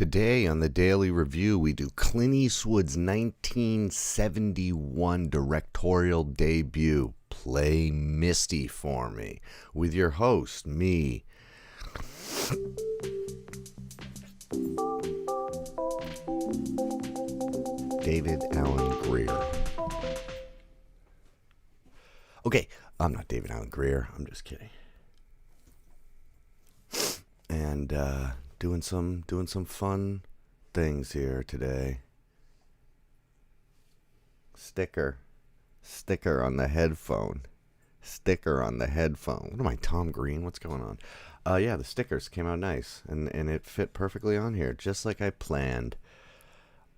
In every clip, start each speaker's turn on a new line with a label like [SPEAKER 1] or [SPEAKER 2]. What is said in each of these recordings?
[SPEAKER 1] Today on the Daily Review, we do Clint Eastwood's 1971 directorial debut, Play Misty for Me, with your host, me. David Alan Grier. Okay, I'm not David Alan Grier. I'm just kidding. And doing some fun things here today. Sticker on the headphone. What am I, Tom Green? What's going on? Yeah, the stickers came out nice, and it fit perfectly on here, just like I planned.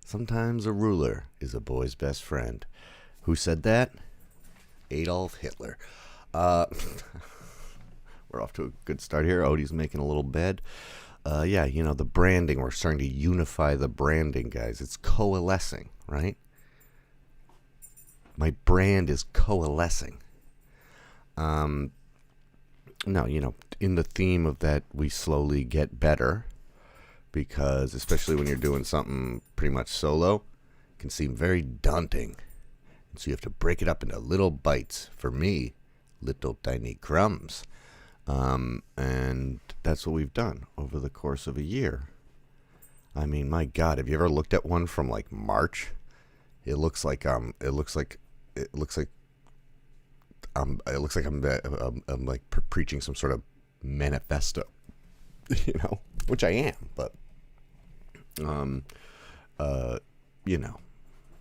[SPEAKER 1] Sometimes a ruler is a boy's best friend. Who said that? Adolf Hitler. We're off to a good start here. Odie's making a little bed. Yeah, the branding. We're starting to unify the branding, guys. It's coalescing, right? My brand is coalescing. No, in the theme of that, we slowly get better. Because especially when you're doing something pretty much solo, it can seem very daunting. And so you have to break it up into little bites. For me, little tiny crumbs. And that's what we've done over the course of a year. I mean, my God, have you ever looked at one from like March? It looks like I'm like preaching some sort of manifesto, which I am, but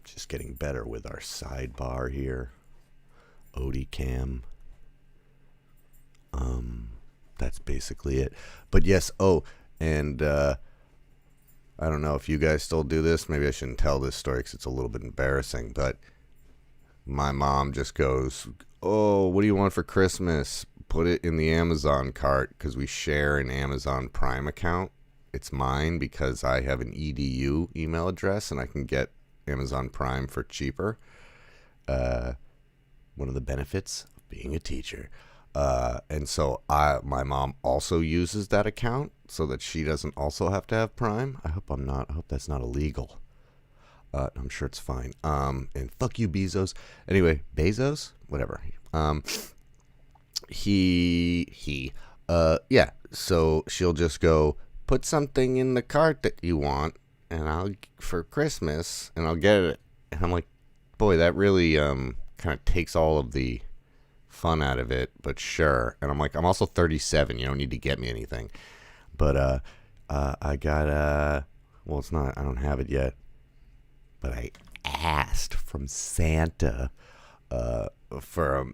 [SPEAKER 1] just getting better with our sidebar here, Odie Cam. That's basically it. But yes, and I don't know if you guys still do this. Maybe I shouldn't tell this story because it's a little bit embarrassing. But my mom just goes, "Oh, what do you want for Christmas? Put it in the Amazon cart," because we share an Amazon Prime account. It's mine because I have an EDU email address and I can get Amazon Prime for cheaper. One of the benefits of being a teacher. And so my mom also uses that account so that she doesn't also have to have Prime. I hope that's not illegal. I'm sure it's fine. And fuck you, Bezos. Anyway, Bezos? Whatever. Yeah. So she'll just go, put something in the cart that you want for Christmas, and I'll get it. And I'm like, boy, that really, kind of takes all of the fun out of it, but sure. And I'm like, I'm also 37. You don't need to get me anything. But I got well, it's not. I don't have it yet. But I asked from Santa for a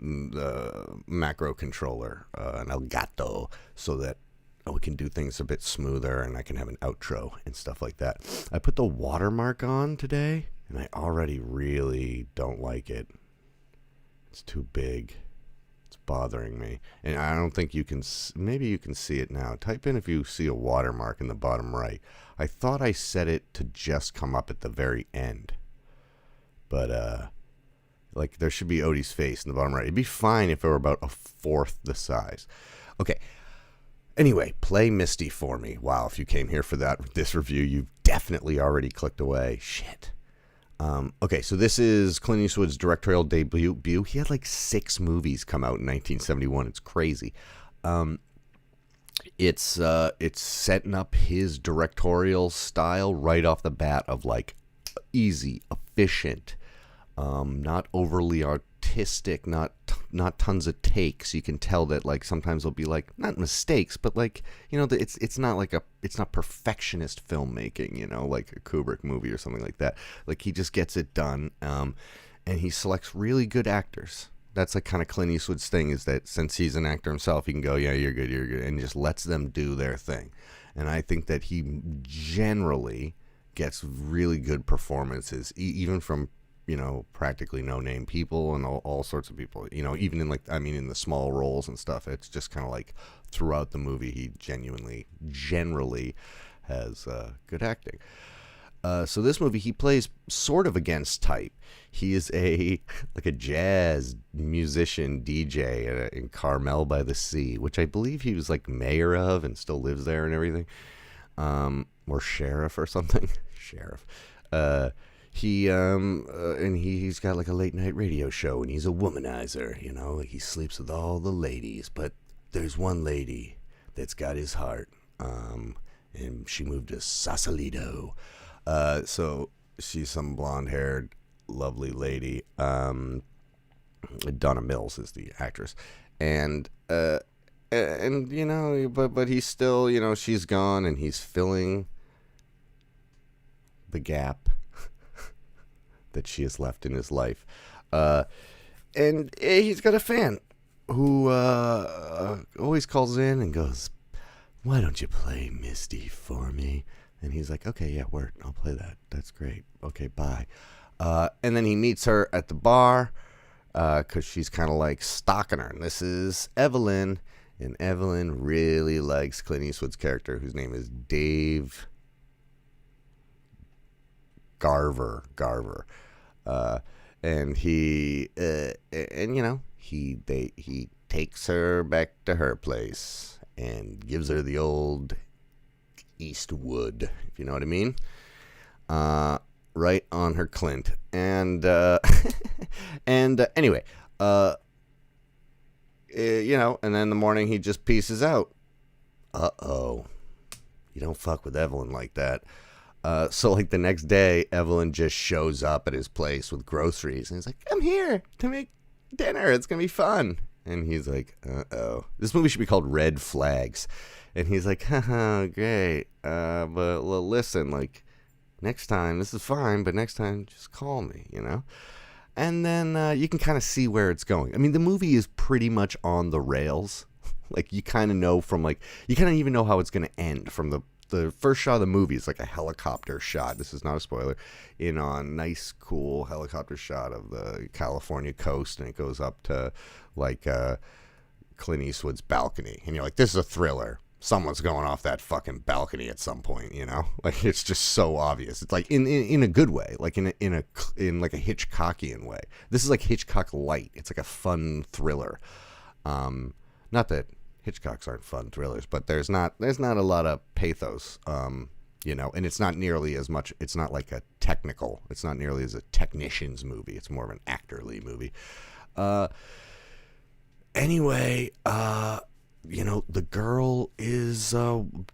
[SPEAKER 1] macro controller, an Elgato, so that we can do things a bit smoother, and I can have an outro and stuff like that. I put the watermark on today, and I already really don't like it. It's too big. It's bothering me. And I don't think you can, maybe you can see it now. Type in if you see a watermark in the bottom right. I thought I set it to just come up at the very end. But, like, there should be Odie's face in the bottom right. It'd be fine if it were about a fourth the size. Okay. Anyway, Play Misty for Me. Wow, if you came here for this review, you've definitely already clicked away. Shit. Okay, so this is Clint Eastwood's directorial debut. He had like 6 movies come out in 1971. It's crazy. It's setting up his directorial style right off the bat of like easy, efficient, not overly artistic, not tons of takes. You can tell that like sometimes there'll be like not mistakes, but like it's not perfectionist filmmaking, like a Kubrick movie or something like that. Like he just gets it done, and he selects really good actors. That's like kind of Clint Eastwood's thing, is that since he's an actor himself, he can go, yeah, you're good, and just lets them do their thing. And I think that he generally gets really good performances, even from practically no-name people and all sorts of people, even in in the small roles and stuff. It's just kind of like throughout the movie, he generally has good acting. So this movie, he plays sort of against type. He is a jazz musician DJ in Carmel by the Sea, which I believe he was like mayor of and still lives there and everything. or sheriff or something. Sheriff. He's got like a late night radio show, and he's a womanizer. He sleeps with all the ladies, but there's one lady that's got his heart. And she moved to Sausalito. So she's some blonde-haired, lovely lady. Donna Mills is the actress, and but he's still, she's gone, and he's filling the gap that she has left in his life. And he's got a fan who always calls in and goes, "Why don't you play Misty for me?" And he's like, "Okay, yeah, word, I'll play that. That's great. Okay, bye." And then he meets her at the bar because she's kind of like stalking her. And this is Evelyn. And Evelyn really likes Clint Eastwood's character, whose name is Dave Garver. And he takes her back to her place and gives her the old Eastwood, if you know what I mean. Right on her Clint. And anyway, and then in the morning he just pieces out. You don't fuck with Evelyn like that. So like the next day, Evelyn just shows up at his place with groceries, and he's like, "I'm here to make dinner. It's gonna be fun." And he's like, "This movie should be called Red Flags." And he's like, "Haha, great. But well, listen, like, next time, this is fine, but next time, just call me, And then you can kind of see where it's going. I mean, the movie is pretty much on the rails. Like, you kind of know you kind of even know how it's going to end from the first shot of the movie. Is like a helicopter shot. This is not a spoiler. In on nice, cool helicopter shot of the California coast, and it goes up to like Clint Eastwood's balcony, and you're like, this is a thriller. Someone's going off that fucking balcony at some point, Like, it's just so obvious. It's like in a good way, like in like a Hitchcockian way. This is like Hitchcock light. It's like a fun thriller. Not that Hitchcocks aren't fun thrillers, but there's not a lot of pathos, and it's not nearly as much. It's not like it's not nearly as a technician's movie. It's more of an actorly movie. Anyway, the girl is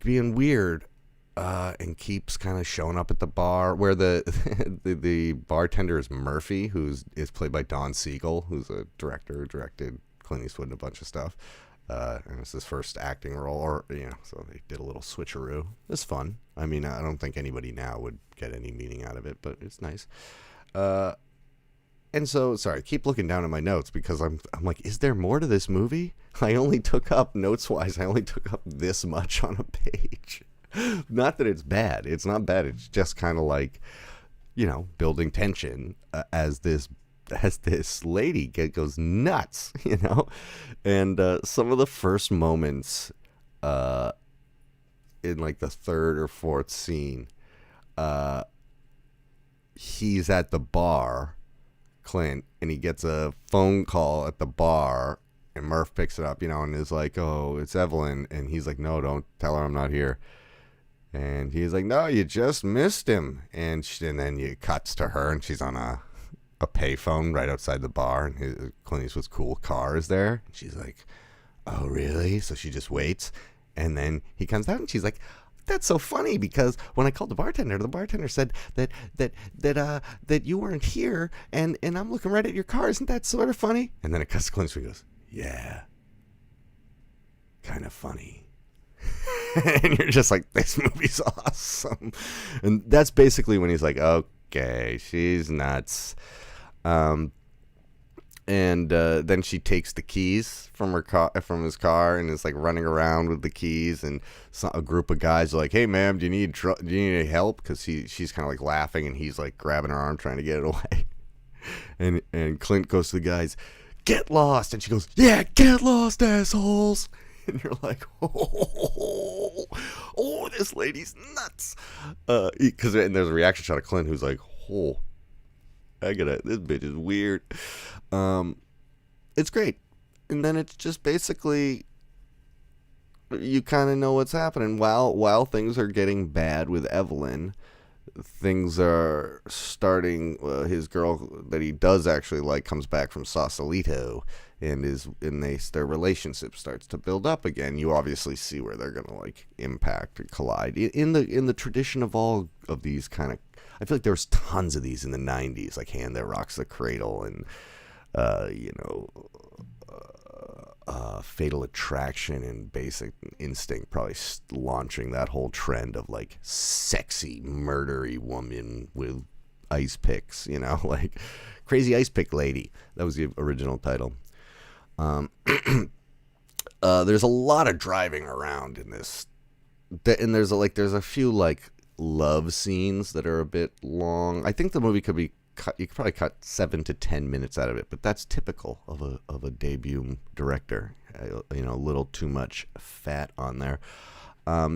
[SPEAKER 1] being weird and keeps kind of showing up at the bar where the bartender is Murphy, is played by Don Siegel, who's a director who directed Clint Eastwood and a bunch of stuff. And it's his first acting role, so they did a little switcheroo. It's fun. I mean, I don't think anybody now would get any meaning out of it, but it's nice. And so, sorry, I keep looking down at my notes because I'm like, is there more to this movie? I only took up, notes-wise, this much on a page. Not that it's bad. It's not bad. It's just kind of like, building tension as this lady goes nuts, And some of the first moments in like the third or fourth scene, he's at the bar, Clint, and he gets a phone call at the bar, and Murph picks it up, and is like, "Oh, it's Evelyn," and he's like, "No, don't tell her I'm not here." And he's like, "No, you just missed him." And then it cuts to her, and she's on a payphone right outside the bar, and Clint Eastwood's cool car is there. And she's like, "Oh, really?" So she just waits, and then he comes out, and she's like, "That's so funny because when I called the bartender said that you weren't here, and I'm looking right at your car. Isn't that sort of funny?" And then it cuts to Clint Eastwood and goes, "Yeah, kind of funny." And you're just like, this movie's awesome. And that's basically when he's like, okay, she's nuts. And then she takes the keys from his car, and is like running around with the keys. And a group of guys are like, "Hey, ma'am, do you need any help?" Because she's kind of like laughing, and he's like grabbing her arm, trying to get it away. And Clint goes to the guys, "Get lost!" And she goes, "Yeah, get lost, assholes!" And you're like, oh, this lady's nuts. And there's a reaction shot of Clint who's like, "Oh, this bitch is weird." It's great. And then it's just basically you kind of know what's happening. While things are getting bad with Evelyn, things are starting. His girl that he does actually like comes back from Sausalito, their relationship starts to build up again. You obviously see where they're gonna like impact and collide in the tradition of all of these kind of. I feel like there was tons of these in the '90s, like Hand That Rocks the Cradle and you know. Fatal Attraction and Basic Instinct probably launching that whole trend of like sexy murdery woman with ice picks, like Crazy Ice Pick Lady. That was the original title. There's a lot of driving around in this, and there's a few like love scenes that are a bit long. I think the movie could be cut. You could probably cut 7 to 10 minutes out of it, but that's typical of a debut director. A little too much fat on there.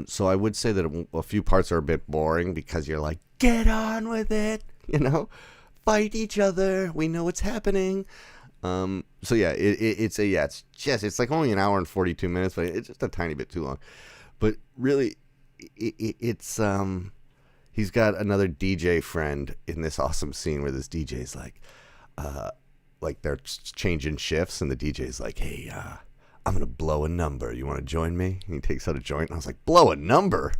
[SPEAKER 1] So I would say that a few parts are a bit boring because you're like, get on with it, fight each other. We know what's happening. So yeah, it's like only an hour and 42 minutes, but it's just a tiny bit too long. But really, it's he's got another DJ friend in this awesome scene where this DJ's like they're changing shifts, and the DJ's like, hey, I'm gonna blow a number. You want to join me? And he takes out a joint, and I was like, blow a number?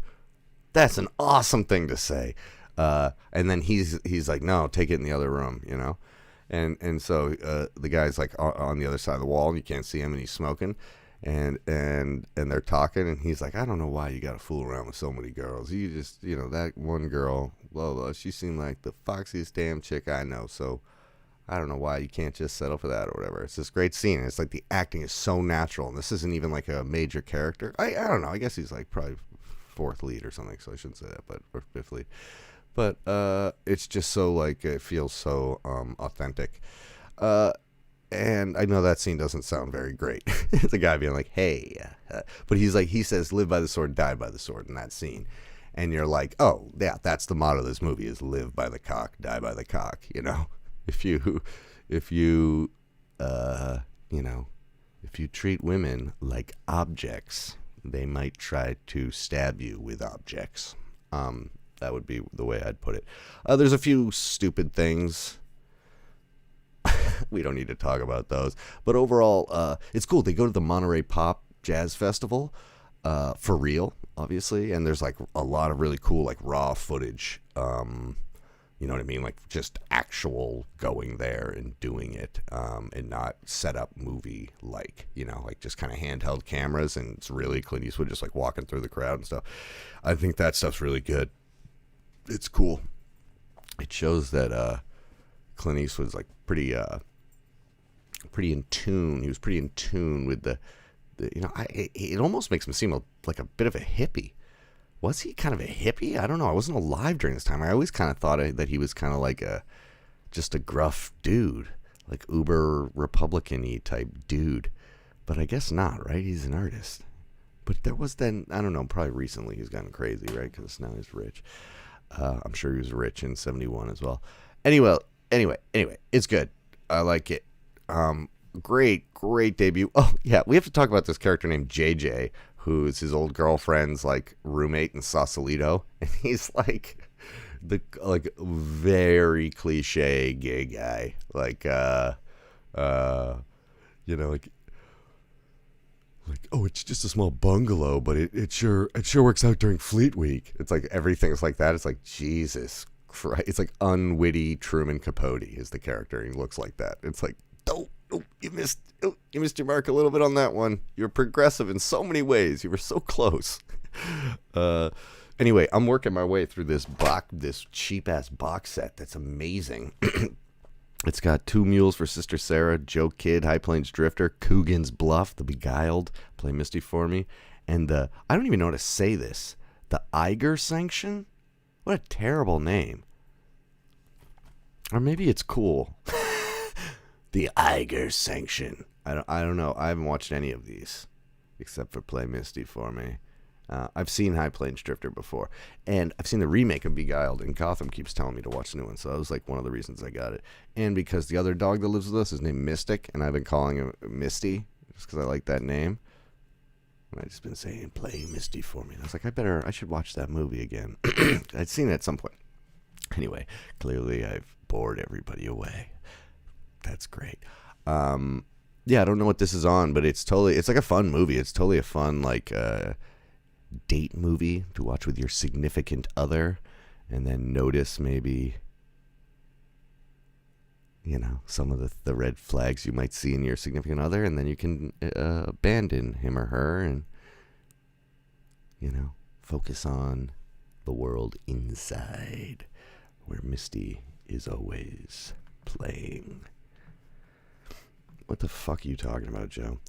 [SPEAKER 1] That's an awesome thing to say. And then he's like, no, take it in the other room, And so the guy's like on the other side of the wall, and you can't see him, and he's smoking, and they're talking, and he's like, I don't know why you got to fool around with so many girls. You just, that one girl, blah, blah, she seemed like the foxiest damn chick I know, so I don't know why you can't just settle for that or whatever. It's this great scene. It's like the acting is so natural, and this isn't even like a major character. I don't know. I guess he's like probably fourth lead or something, so I shouldn't say that, or fifth lead. But it's just so like it feels so authentic. And I know that scene doesn't sound very great. The guy being like, hey, but he says, live by the sword, die by the sword in that scene. And you're like, oh, yeah, that's the motto of this movie is live by the cock, die by the cock, If you treat women like objects, they might try to stab you with objects. That would be the way I'd put it. There's a few stupid things. We don't need to talk about those. But overall, it's cool. They go to the Monterey Pop Jazz Festival for real, obviously. And there's like a lot of really cool like raw footage. You know what I mean? Like just actual going there and doing it and not set up movie like, like just kind of handheld cameras. And it's really Clint Eastwood just like walking through the crowd and stuff. I think that stuff's really good. It's cool. It shows that Clint Eastwood's like pretty in tune. He was pretty in tune with it almost makes him seem like a bit of a hippie. Was he kind of a hippie? I don't know. I wasn't alive during this time. I always kind of thought that he was kind of like just a gruff dude, like uber Republican-y type dude. But I guess not, right? He's an artist. But there was then, I don't know, probably recently he's gotten crazy, right? Because now he's rich. I'm sure he was rich in 71 as well. Anyway, it's good. I like it. Great debut. Oh, yeah, we have to talk about this character named JJ, who's his old girlfriend's, like, roommate in Sausalito. And he's, like, the, like, very cliche gay guy. Like, like, oh, it's just a small bungalow, but it sure works out during Fleet Week. It's like everything's like that. It's like, Jesus Christ. It's like unwitty Truman Capote is the character. He looks like that. It's like, you missed your mark a little bit on that one. You're progressive in so many ways. You were so close. Anyway, I'm working my way through this cheap ass box set that's amazing. It's got Two Mules for Sister Sarah, Joe Kidd, High Plains Drifter, Coogan's Bluff, The Beguiled, Play Misty for Me, and I don't even know how to say this, the Eiger Sanction? What a terrible name. Or maybe it's cool. The Eiger Sanction. I don't know. I haven't watched any of these except for Play Misty for Me. I've seen High Plains Drifter before, and I've seen the remake of Beguiled, and Gotham keeps telling me to watch the new one, so that was like one of the reasons I got it. And because the other dog that lives with us is named Mystic, and I've been calling him Misty just because I like that name. And I just been saying, play Misty for me. And I was like, I should watch that movie again. I'd seen it at some point. Anyway, clearly I've bored everybody away. That's great. Yeah, I don't know what this is on, but it's like a fun movie. It's totally a fun, like, date movie to watch with your significant other, and then notice maybe, some of the red flags you might see in your significant other, and then you can abandon him or her and, focus on the world inside, where Misty is always playing. What the fuck are you talking about, Joe?